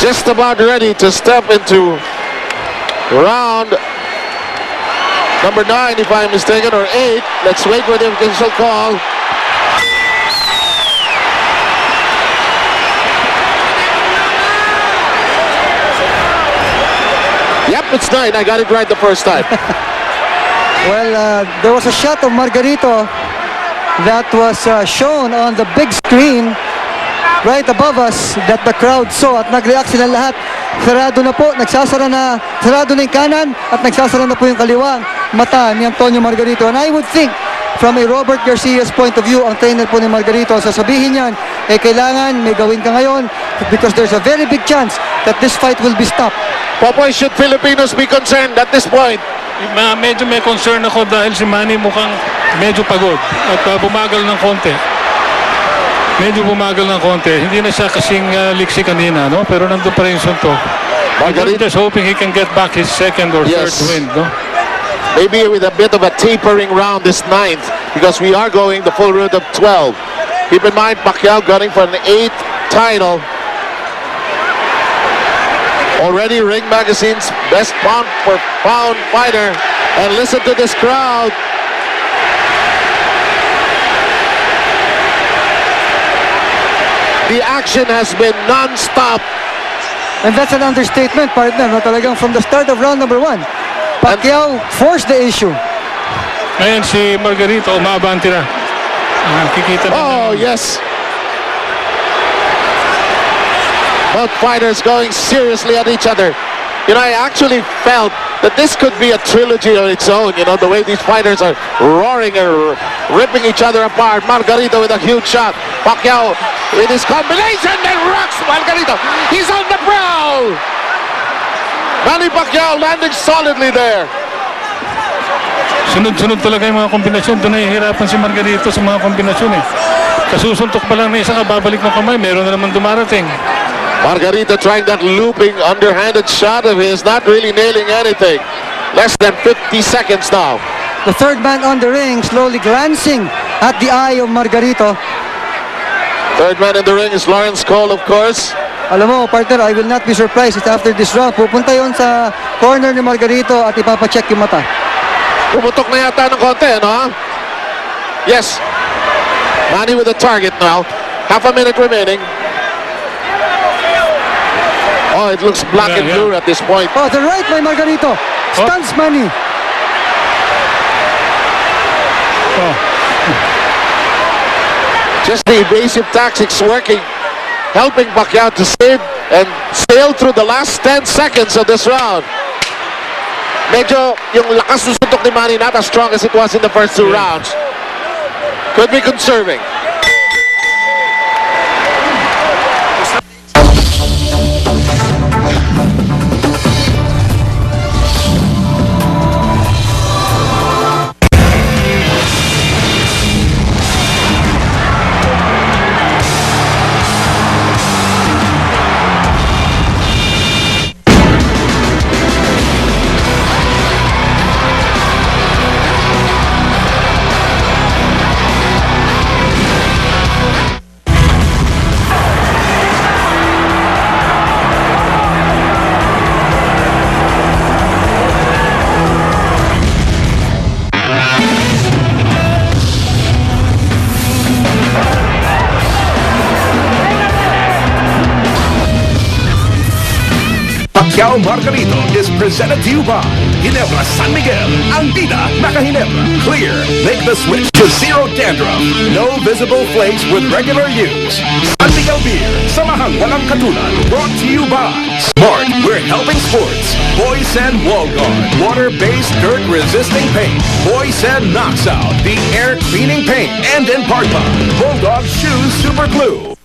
just about ready to step into round number 9, if I'm mistaken, or 8. Let's wait for the official call. Yep, it's 9. I got it right the first time. Well, there was a shot of Margarito that was shown on the big screen right above us that the crowd saw at nag-react sila lahat. Sarado na po, sarado na yung kanan at nagsasara na po yung kaliwang mata ni Antonio Margarito. And I would think, from a Robert Garcia's point of view, ang trainer po ni Margarito, sasabihin niyan, kailangan may gawin ka ngayon because there's a very big chance that this fight will be stopped. Popoy, should Filipinos be concerned at this point? Medyo may concern ako dahil si Manny mukhang medyo pagod at bumagal ng konti. Medyo bumagal ng konti. Hindi na siya kasing liksi kanina, no? Pero nandun pa rin yung suntok. Margarito is hoping he can get back his second or third win, no? Maybe with a bit of a tapering round this 9th because we are going the full route of 12. Keep in mind, Pacquiao gunning for an 8th title. Already Ring Magazine's best pound for pound fighter. And listen to this crowd. The action has been non-stop. And that's an understatement, partner. No? Talagang from the start of round number 1, Pacquiao forced the issue. Ngayon si Margarito umabante na. Kikita na. Oh, yes. Both fighters going seriously at each other. You know, I actually felt that this could be a trilogy on its own. You know, the way these fighters are roaring and ripping each other apart. Margarito with a huge shot. Pacquiao with his combination and rocks Margarito. He's on the prowl. Manny Pacquiao landing solidly there. Sunod-sunod talaga yung mga kombinasyon. Doon nahihirapan si Margarito sa mga kombinasyon eh. Kasusuntok pa lang na isa, babalik ng kamay. Meron na naman dumarating. Margarito trying that looping underhanded shot of his, not really nailing anything. Less than 50 seconds now. The third man on the ring slowly glancing at the eye of Margarito. Third man in the ring is Lawrence Cole, of course. Alam mo, partner, I will not be surprised if after this round, pupunta yon sa corner ni Margarito at ipapacheck yung mata. Pumutok na yata ng konti, no? Yes. Manny with the target now. Half a minute remaining. Oh, it looks black and blue at this point. Oh, the right by Margarito. Stuns Manny. Oh. Just the evasive tactics working, helping Pacquiao to save and sail through the last 10 seconds of this round. Medyo yung lakas ng suntok ni Manny not as strong as it was in the first 2 rounds. Could be conserving. Pacquiao Margarito is presented to you by Ginebra San Miguel, Andina, Maca Ginebra. Clear. Make the switch to zero dandruff. No visible flakes with regular use. San Miguel Beer, Samahang Walang Katulad. Brought to you by Smart. We're helping sports. Boysen Wallguard, water-based dirt-resisting paint. Boysen knocks out the air-cleaning paint. And in part by Bulldog Shoes Super Glue.